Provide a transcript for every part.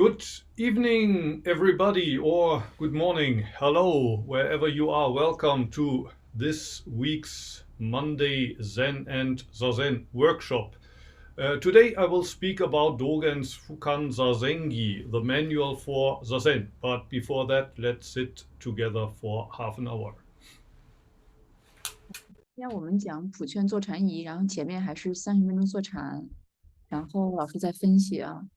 Good evening, everybody, or good morning. Hello, wherever you are. Welcome to this week's Monday Zen and Zazen workshop. Today I will speak about Dogen's Fukan Zazengi, the manual for Zazen. But before that, let's sit together for half an hour. 今天我们讲普劝坐禅仪，然后前面还是30分钟坐禅，然后老师在分析啊。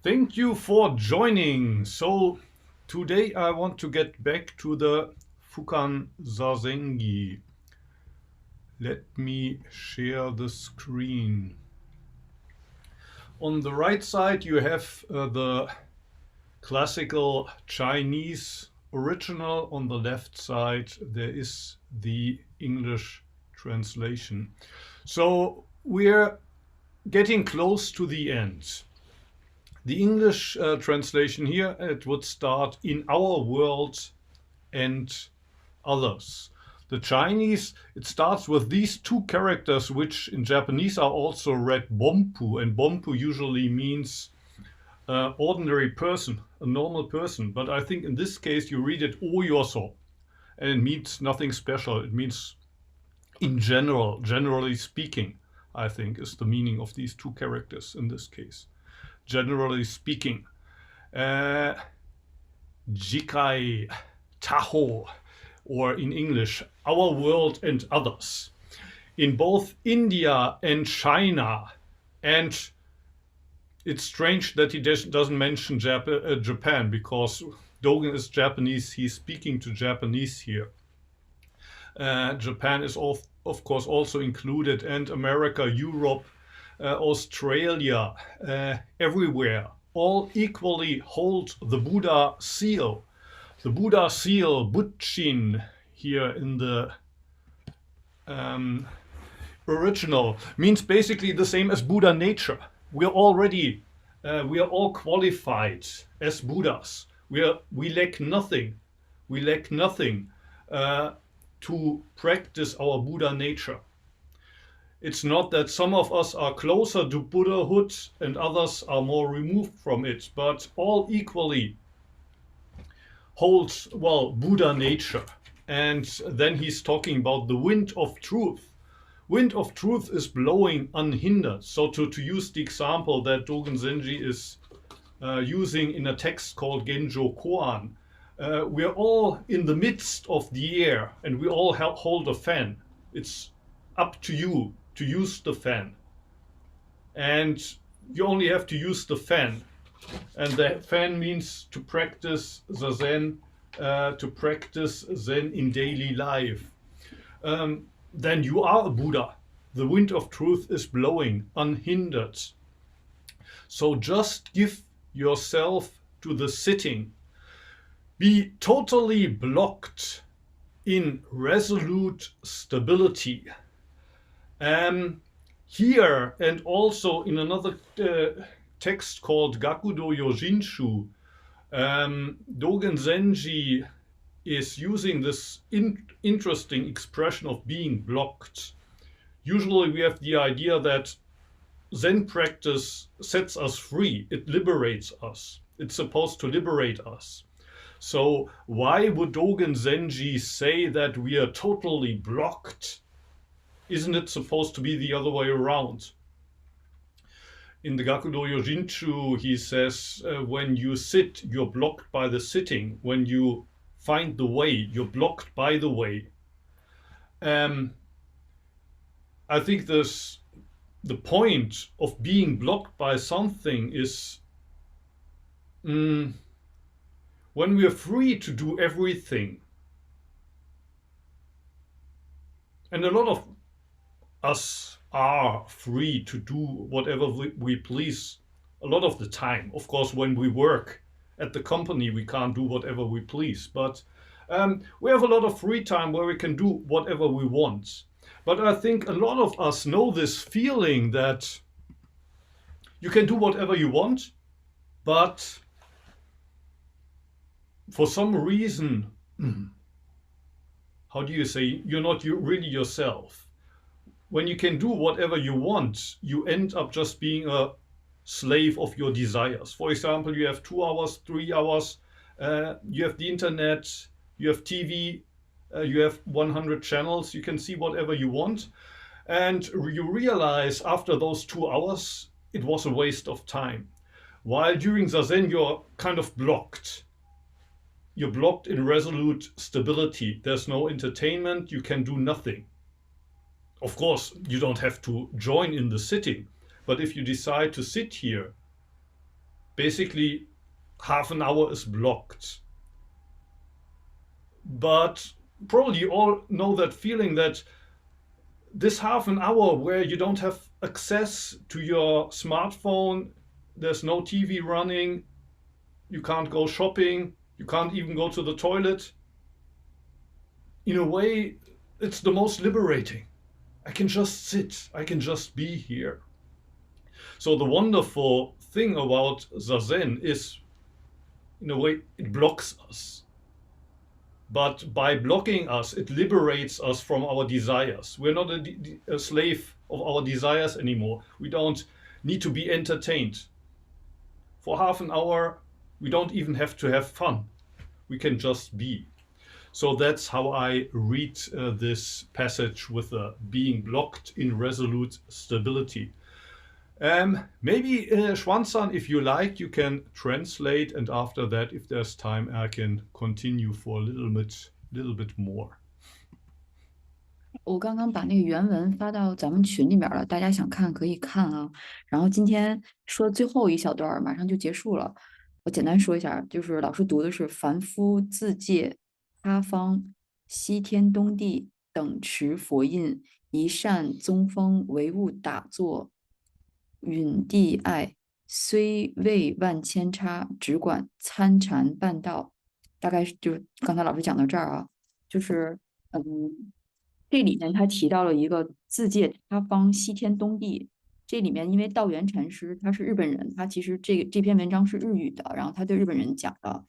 Thank you for joining. So today I want to get back to the Fukan Zazengi. Let me share the screen. On the right side you have the classical Chinese original. On the left side there is the English translation. So we're getting close to the end. The English translation here, it would start in our world and others. The Chinese, it starts with these two characters, which in Japanese are also read bompu, and bompu usually means ordinary person, a normal person. But I think in this case you read it oyoso, and it means nothing special. It means in general, generally speaking, I think is the meaning of these two characters in this case. Generally speaking. Jikai Taho, or in English, our world and others. In both India and China, and it's strange that he doesn't mention Japan, because Dogen is Japanese, he's speaking to Japanese here. Japan is of course also included, and America, Europe, Australia, everywhere, all equally hold the Buddha seal. The Buddha seal, Buddhin, here in the original, means basically the same as Buddha nature. We are all qualified as Buddhas. We lack nothing. We lack nothing to practice our Buddha nature. It's not that some of us are closer to Buddhahood and others are more removed from it, but all equally hold, well, Buddha nature. And then he's talking about the wind of truth. Wind of truth is blowing unhindered. So to use the example that Dogen Zenji is using in a text called Genjo Koan, we're all in the midst of the air and we all hold a fan. It's up to you to use the fan. And you only have to use the fan. And the fan means to practice Zazen, to practice Zen in daily life. Then you are a Buddha. The wind of truth is blowing unhindered. So just give yourself to the sitting. Be totally blocked in resolute stability. Here and also in another text called Gakudo Yojinshu, Dogen Zenji is using this interesting expression of being blocked. Usually we have the idea that Zen practice sets us free, it liberates us. It's supposed to liberate us. So why would Dogen Zenji say that we are totally blocked? Isn't it supposed to be the other way around? In the Gakudo Yojinshu, he says, when you sit, you're blocked by the sitting. When you find the way, you're blocked by the way. I think the point of being blocked by something is when we are free to do everything. And a lot of us are free to do whatever we please a lot of the time. Of course, when we work at the company, we can't do whatever we please, but we have a lot of free time where we can do whatever we want. But I think a lot of us know this feeling that you can do whatever you want, but for some reason, how do you say, you're not really yourself. When you can do whatever you want, you end up just being a slave of your desires. For example, you have 2 hours, 3 hours, you have the internet, you have TV, you have 100 channels, you can see whatever you want. And you realize after those 2 hours, it was a waste of time. While during Zazen, you're kind of blocked. You're blocked in resolute stability. There's no entertainment, you can do nothing. Of course, you don't have to join in the sitting, but if you decide to sit here, basically half an hour is blocked. But probably you all know that feeling, that this half an hour where you don't have access to your smartphone, there's no TV running, you can't go shopping, you can't even go to the toilet. In a way, it's the most liberating. I can just sit, I can just be here. So, the wonderful thing about Zazen is, in a way, it blocks us. But by blocking us, it liberates us from our desires. We're not a slave of our desires anymore. We don't need to be entertained. For half an hour, we don't even have to have fun. We can just be. So that's how I read this passage with being blocked in resolute stability. Maybe Schwanzan, if you like, you can translate, and after that, if there's time, I can continue for a little bit more. 我刚刚把那个原文发到咱们群里面了，大家想看可以看啊。然后今天说最后一小段马上就结束了，我简单说一下，就是老师读的是凡夫自界他方西天东地等持佛印，一善宗风唯物打坐，允地爱虽未万千差，只管参禅办道。大概是就是刚才老师讲到这儿啊，就是这里面他提到了一个自界他方西天东地。这里面因为道元禅师他是日本人，他其实这篇文章是日语的，然后他对日本人讲的。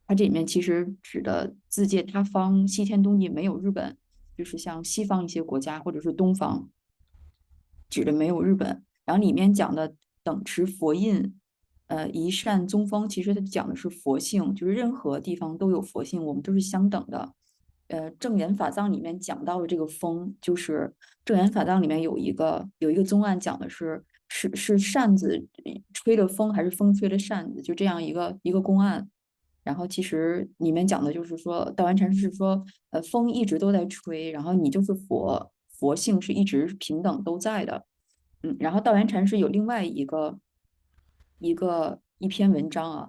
他这里面其实指的自界他方西天东地没有日本，就是像西方一些国家或者是东方，指的没有日本。然后里面讲的等持佛印，一善宗风，其实它讲的是佛性，就是任何地方都有佛性，我们都是相等的。正言法藏里面讲到了这个风，就是正言法藏里面有一个宗案讲的是扇子吹了风还是风吹了扇子，就这样一个公案。然后其实里面讲的就是说，道完禅师是说，风一直都在吹，然后你就是佛，佛性是一直平等都在的。然后道元禅师有另外一篇文章啊，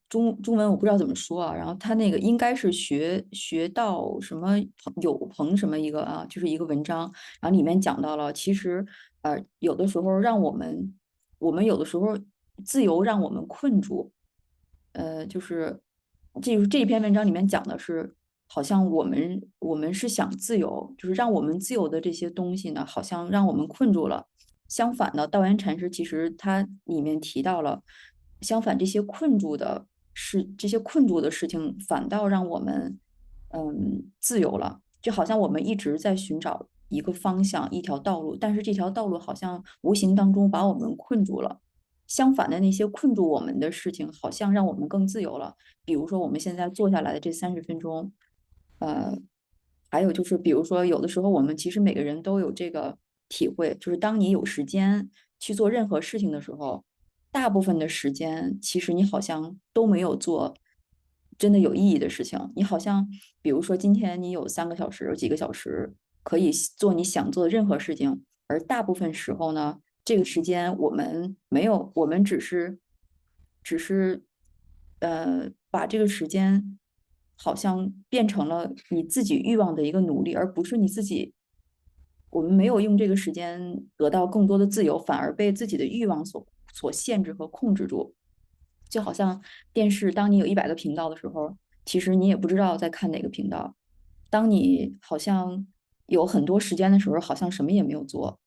中文我不知道怎么说啊，然后他那个应该是学到什么有朋什么一个啊，就是一个文章，然后里面讲到了，其实有的时候我们有的时候自由让我们困住，就是这篇文章里面讲的是，好像我们是想自由，就是让我们自由的这些东西呢，好像让我们困住了。相反的，道元禅师其实他里面提到了，相反这些困住的事情，反倒让我们自由了。就好像我们一直在寻找一个方向、一条道路，但是这条道路好像无形当中把我们困住了。相反的，那些困住我们的事情，好像让我们更自由了。比如说，我们现在坐下来的这30分钟，呃，还有就是，比如说，有的时候我们其实每个人都有这个体会，就是当你有时间去做任何事情的时候，大部分的时间其实你好像都没有做真的有意义的事情。你好像，比如说今天你有3个小时、有几个小时可以做你想做的任何事情，而大部分时候呢，这个时间我们没有，我们只是把这个时间好像变成了你自己欲望的一个奴隶，而不是你自己。我们没有用这个时间得到更多的自由，反而被自己的欲望所限制和控制住。就好像电视，当你有100个频道的时候，其实你也不知道在看哪个频道。当你好像有很多时间的时候，好像什么也没有做。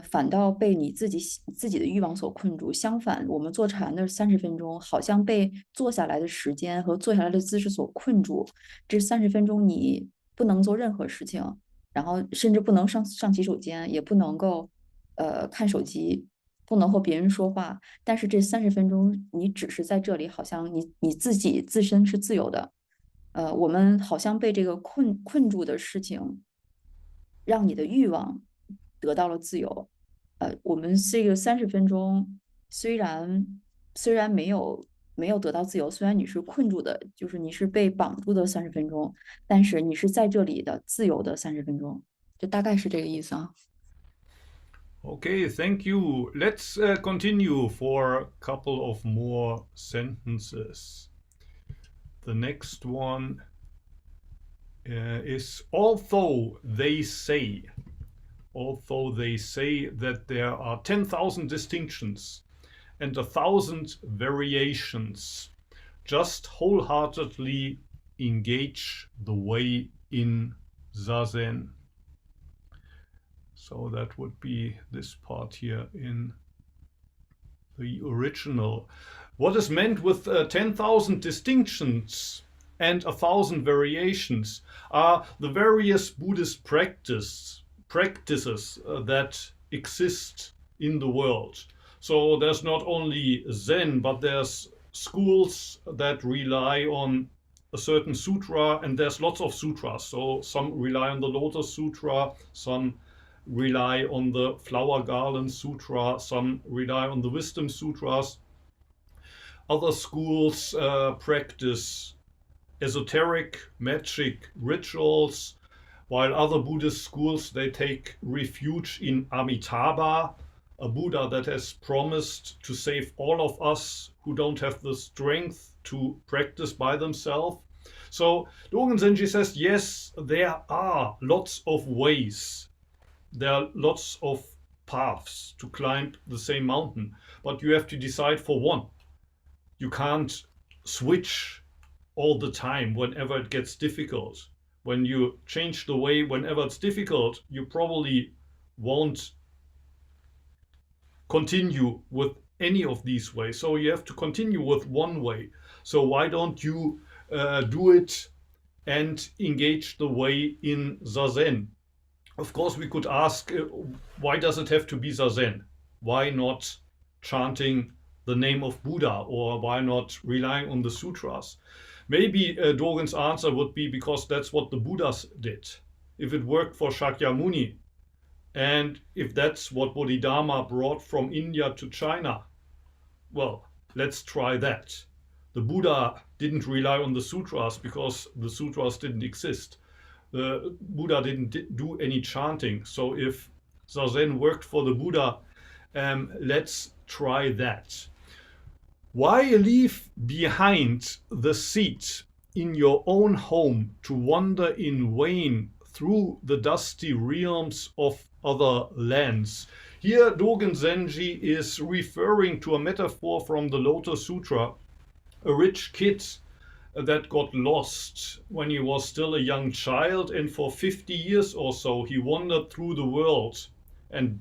反倒被你自己的欲望所困住。相反，我们坐禅的30分钟，好像被坐下来的时间和坐下来的姿势所困住。这30分钟你不能做任何事情，然后甚至不能上洗手间，也不能够看手机，不能和别人说话。但是这30分钟，你只是在这里，好像你自己自身是自由的。我们好像被这个困住的事情，让你的欲望得到了自由。我们这个30分钟虽然虽然没有得到自由，虽然你是困住的，就是你是被绑住的三十分钟，但是你是在这里的自由的三十分钟，就大概是这个意思啊。Okay, thank you. Let's continue for a couple of more sentences. The next one is although they say that there are 10,000 distinctions and 1,000 variations, just wholeheartedly engage the way in Zazen. So that would be this part here in the original. What is meant with 10,000 distinctions and 1,000 variations are the various Buddhist practices that exist in the world. So there's not only Zen, but there's schools that rely on a certain sutra, and there's lots of sutras. So some rely on the Lotus Sutra, some rely on the Flower Garland Sutra, some rely on the Wisdom Sutras. Other schools practice esoteric magic rituals, while other Buddhist schools, they take refuge in Amitabha, a Buddha that has promised to save all of us who don't have the strength to practice by themselves. So Dogen Zenji says, yes, there are lots of ways. There are lots of paths to climb the same mountain, but you have to decide for one. You can't switch all the time whenever it gets difficult. When you change the way whenever it's difficult, you probably won't continue with any of these ways. So you have to continue with one way. So why don't you do it and engage the way in Zazen? Of course, we could ask, why does it have to be Zazen? Why not chanting the name of Buddha, or why not relying on the sutras? Maybe Dogen's answer would be because that's what the Buddhas did. If it worked for Shakyamuni, and if that's what Bodhidharma brought from India to China, well, let's try that. The Buddha didn't rely on the sutras because the sutras didn't exist. The Buddha didn't do any chanting. So if Zazen worked for the Buddha, let's try that. Why leave behind the seat in your own home to wander in vain through the dusty realms of other lands? Here Dogen Zenji is referring to a metaphor from the Lotus Sutra. A rich kid that got lost when he was still a young child, and for 50 years or so he wandered through the world and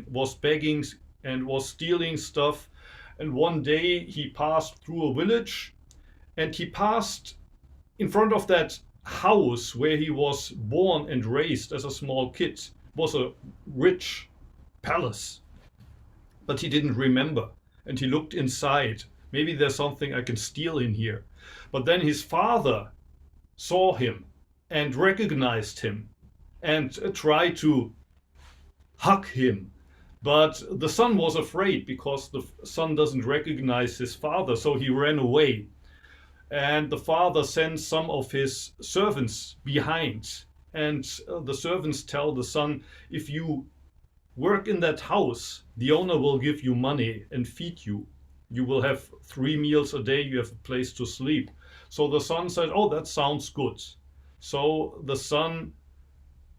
was begging and was stealing stuff. And one day he passed through a village, and he passed in front of that house where he was born and raised as a small kid. It was a rich palace, but he didn't remember, and he looked inside. Maybe there's something I can steal in here. But then his father saw him and recognized him and tried to hug him. But the son was afraid because the son doesn't recognize his father, so he ran away. And the father sent some of his servants behind. And the servants tell the son, if you work in that house, the owner will give you money and feed you. You will have 3 meals a day, you have a place to sleep. So the son said, oh, that sounds good. So the son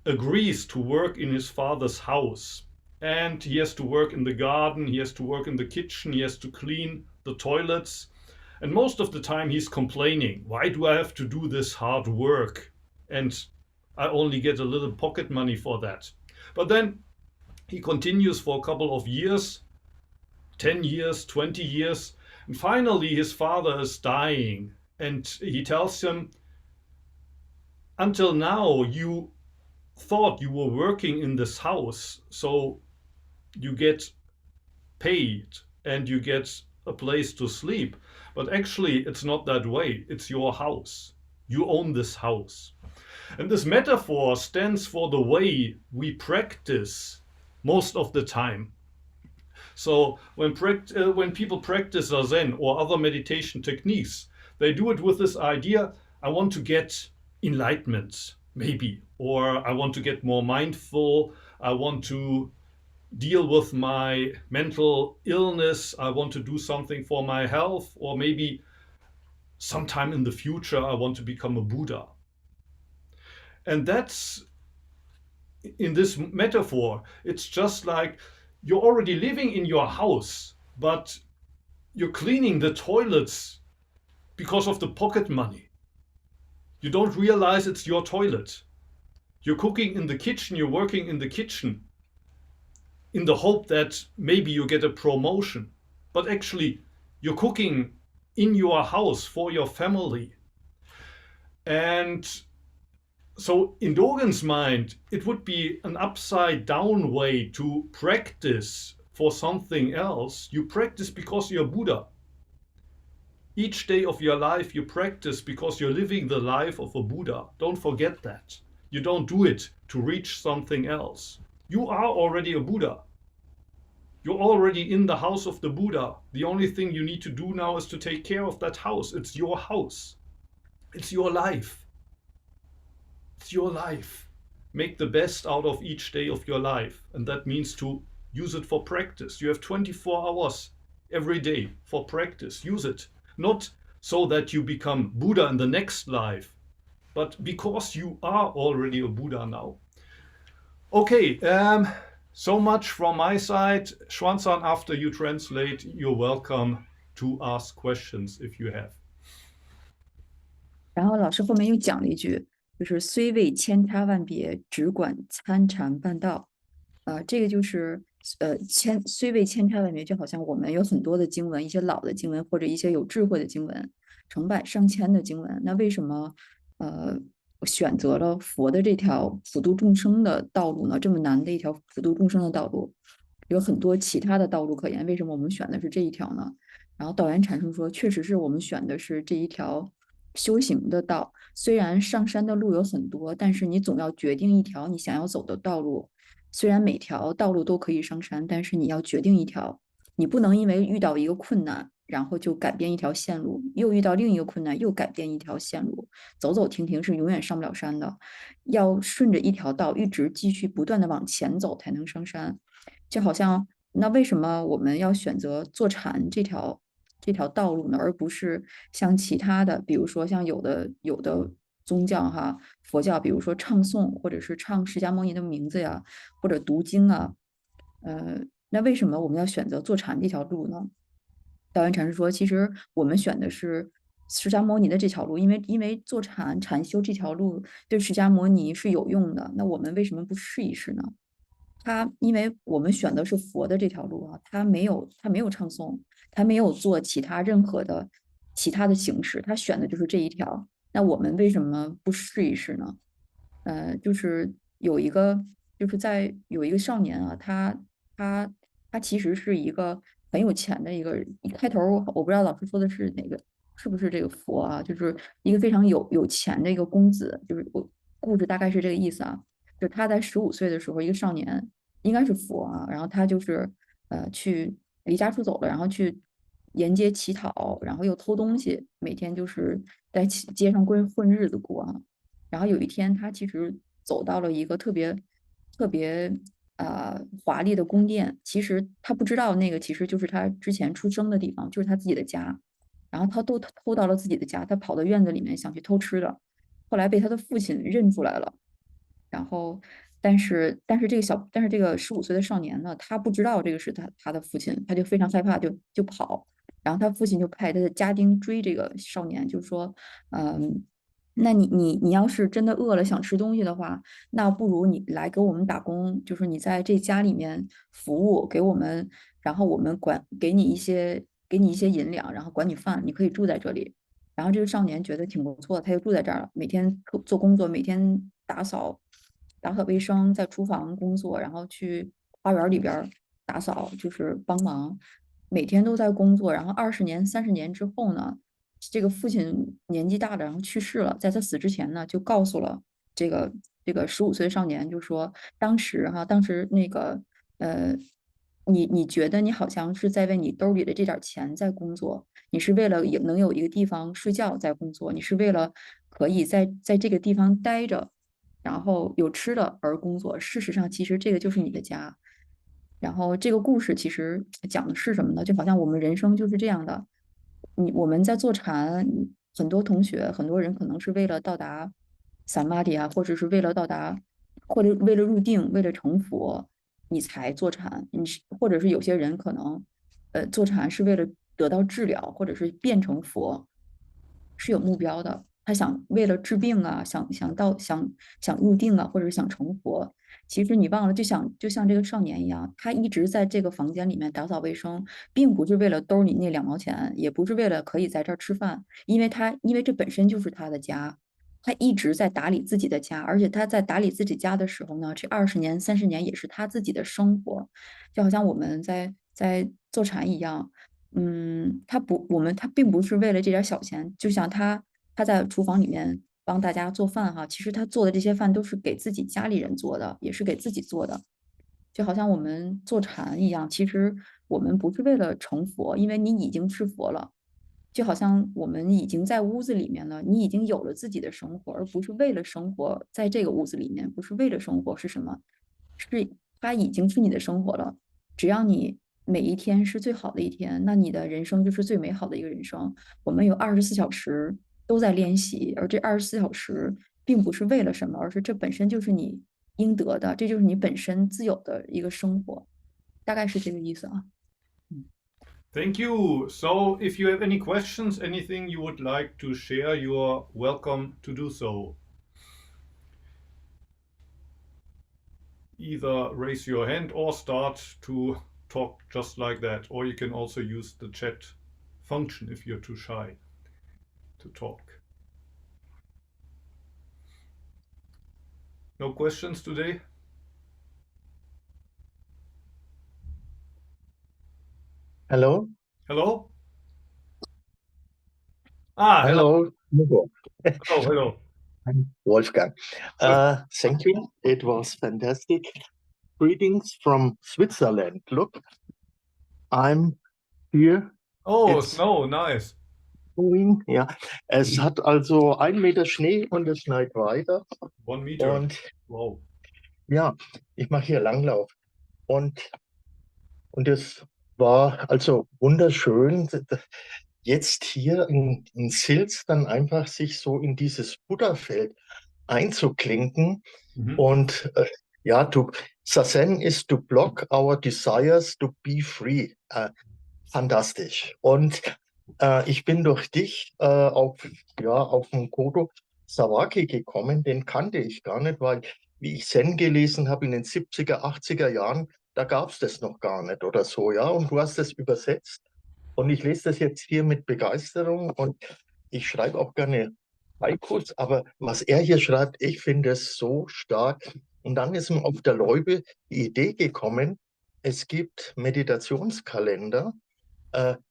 agrees to work in his father's house. And he has to work in the garden, he has to work in the kitchen, he has to clean the toilets. And most of the time he's complaining, why do I have to do this hard work? And I only get a little pocket money for that. But then he continues for a couple of years, 10 years, 20 years, and finally his father is dying. And he tells him, until now you thought you were working in this house, so you get paid and you get a place to sleep. But actually it's not that way. It's your house. You own this house. And this metaphor stands for the way we practice most of the time. So when people practice Zazen or other meditation techniques, they do it with this idea, I want to get enlightenment, maybe, or I want to get more mindful, I want to deal with my mental illness. I want to do something for my health, or maybe sometime in the future, I want to become a Buddha. And that's in this metaphor, it's just like you're already living in your house, but you're cleaning the toilets because of the pocket money. You don't realize it's your toilet. You're cooking in the kitchen, you're working in the kitchen in the hope that maybe you get a promotion. But actually, you're cooking in your house for your family. And so, in Dogen's mind, it would be an upside down way to practice for something else. You practice because you're Buddha. Each day of your life, you practice because you're living the life of a Buddha. Don't forget that. You don't do it to reach something else. You are already a Buddha. You're already in the house of the Buddha. The only thing you need to do now is to take care of that house. It's your house. It's your life. It's your life. Make the best out of each day of your life. And that means to use it for practice. You have 24 hours every day for practice. Use it. Not so that you become Buddha in the next life, but because you are already a Buddha now. Okay, so much from my side. Schwanzan, after you translate, you're welcome to ask questions if you have. 然后老师后面又讲了一句，就是"虽为千差万别，只管参禅办道"。这个就是虽为千差万别，就好像我们有很多的经文，一些老的经文或者一些有智慧的经文，成百上千的经文，那为什么选择了佛的这条普度众生的道路呢？这么难的一条普度众生的道路，有很多其他的道路可言，为什么我们选的是这一条呢？然后道元禅师说，确实是我们选的是这一条修行的道，虽然上山的路有很多，但是你总要决定一条你想要走的道路。虽然每条道路都可以上山，但是你要决定一条，你不能因为遇到一个困难，然后就改变一条线路，又遇到另一个困难，又改变一条线路，走走停停是永远上不了山的。要顺着一条道一直继续不断的往前走才能上山。就好像那为什么我们要选择坐禅这条道路呢？而不是像其他的，比如说像有的宗教哈，佛教，比如说唱诵或者是唱释迦牟尼的名字呀，或者读经啊，那为什么我们要选择坐禅这条路呢？道元禅师说，其实我们选的是释迦牟尼的这条路，因为坐禅修这条路对释迦牟尼是有用的，那我们为什么不试一试呢？因为我们选的是佛的这条路啊，他没有唱诵，他没有做其他的形式，他选的就是这一条。那我们为什么不试一试呢？就是有一个，有一个少年啊，他他其实是一个很有钱的一个，一开头我不知道老师说的是哪个，是不是这个佛啊？就是一个非常有钱的一个公子，就是故事大概是这个意思啊。就他在15岁的时候，一个少年应该是佛啊，然后他就是去离家出走了，然后去沿街乞讨，然后又偷东西，每天就是在街上混日子过啊。然后有一天，他其实走到了一个特别华丽的宫殿，其实他不知道那个其实就是他之前出生的地方，就是他自己的家。然后他都偷到了自己的家，他跑到院子里面想去偷吃的，后来被他的父亲认出来了。然后，但是这个15岁的少年呢，他不知道这个是他的父亲，他就非常害怕，就跑。然后他父亲就派他的家丁追这个少年，就说，那你要是真的饿了想吃东西的话，那不如你来给我们打工，就是你在这家里面服务给我们，然后我们给你一些银两，然后管你饭，你可以住在这里。然后这个少年觉得挺不错的，他就住在这儿了，每天做工作，每天打扫卫生，在厨房工作，然后去花园里边打扫，就是帮忙，每天都在工作。然后20年、30年之后呢，这个父亲年纪大了，然后去世了，在他死之前呢，就告诉了这个15岁的少年，就说当时那个呃，你觉得你好像是在为你兜里的这点钱在工作。你是为了能有一个地方睡觉在工作，你是为了可以在这个地方待着，然后有吃的而工作。事实上，其实这个就是你的家。然后这个故事其实讲的是什么呢？就好像我们人生就是这样的，我们在坐禅，很多同学很多人可能是为了到达萨玛迪啊，或者是为了到达，或者为了入定，为了成佛，你才坐禅。或者是有些人可能坐禅是为了得到治疗，或者是变成佛，是有目标的。他想为了治病啊，想入定啊，或者是想成佛。其实你忘了，就像这个少年一样，他一直在这个房间里面打扫卫生，并不是为了兜里那2毛钱，也不是为了可以在这儿吃饭，因为这本身就是他的家，他一直在打理自己的家，而且他在打理自己家的时候呢，这20年、30年也是他自己的生活，就好像我们在做禅一样。他并不是为了这点小钱，就像他在厨房里面帮大家做饭哈，其实他做的这些饭都是给自己家里人做的，也是给自己做的，就好像我们坐禅一样，其实我们不是为了成佛，因为你已经是佛了，就好像我们已经在屋子里面了，你已经有了自己的生活，而不是为了生活在这个屋子里面，不是为了生活是什么？是它已经是你的生活了。只要你每一天是最好的一天，那你的人生就是最美好的一个人生。我们有24小时都在练习，而这24小时并不是为了什么，而是这本身就是你应得的，这就是你本身自有的一个生活，大概是这个意思啊。Thank you. So, if you have any questions, anything you would like to share, you're welcome to do so. Either raise your hand or start to talk just like that, or you can also use the chat function if you're too shy to talk. No questions today? Hello, Hello? Ah, hello. hello, Hugo. Hello, hello. I'm Wolfgang. Thank you. It was fantastic. Greetings from Switzerland. Look, I'm here. Oh, It's snow, nice. snowing. Ja, es hat also 1 Meter Schnee und es schneit weiter. 1 meter. Und Wow. ja, ich mache hier Langlauf. Und es war also wunderschön, jetzt hier in Sils dann einfach sich so in dieses Buddha-Feld einzuklinken. Mhm. Und ja, Zazen is to block our desires to be free. Fantastisch. Und ich bin durch dich auf den Kodo Sawaki gekommen. Den kannte ich gar nicht, weil wie ich Zen gelesen habe in den 70er, 80er Jahren, da gab es das noch gar nicht oder so, ja. Und du hast das übersetzt. Und ich lese das jetzt hier mit Begeisterung und ich schreibe auch gerne Haikus, aber was er hier schreibt, ich finde es so stark. Und dann ist mir auf der Loipe die Idee gekommen, es gibt Meditationskalender.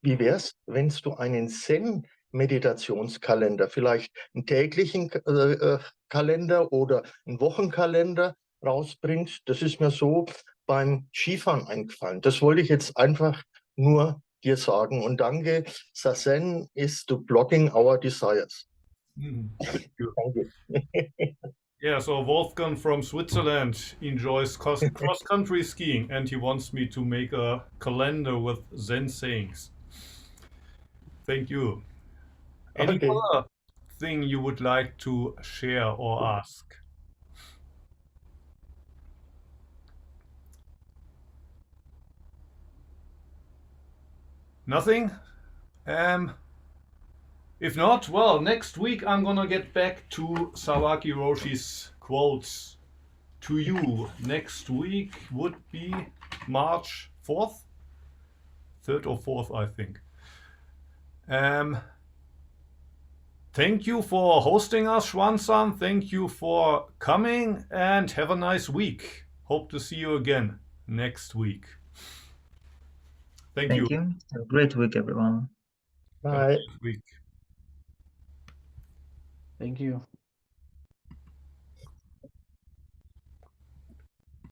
Wie wär's, wenn du einen Zen-Meditationskalender, vielleicht einen täglichen Kalender oder einen Wochenkalender rausbringst? Das ist mir so beim Skifahren eingefallen. Das wollte ich jetzt einfach nur dir sagen. Und danke, Zazen is to blocking our desires. Mhm. Thank you. Danke. Yeah, so Wolfgang from Switzerland enjoys cross-country skiing and he wants me to make a calendar with Zen sayings. Thank you. Any Okay. other thing you would like to share or ask? Nothing? If not, well, next week I'm gonna get back to Sawaki Roshi's quotes to you. Next week would be March 4th? 3rd or 4th, I think. Thank you for hosting us, Schwan-san. Thank you for coming and have a nice week. Hope to see you again next week. Thank you. Thank you. Have a great week, everyone. Have a Bye. nice week. Thank you.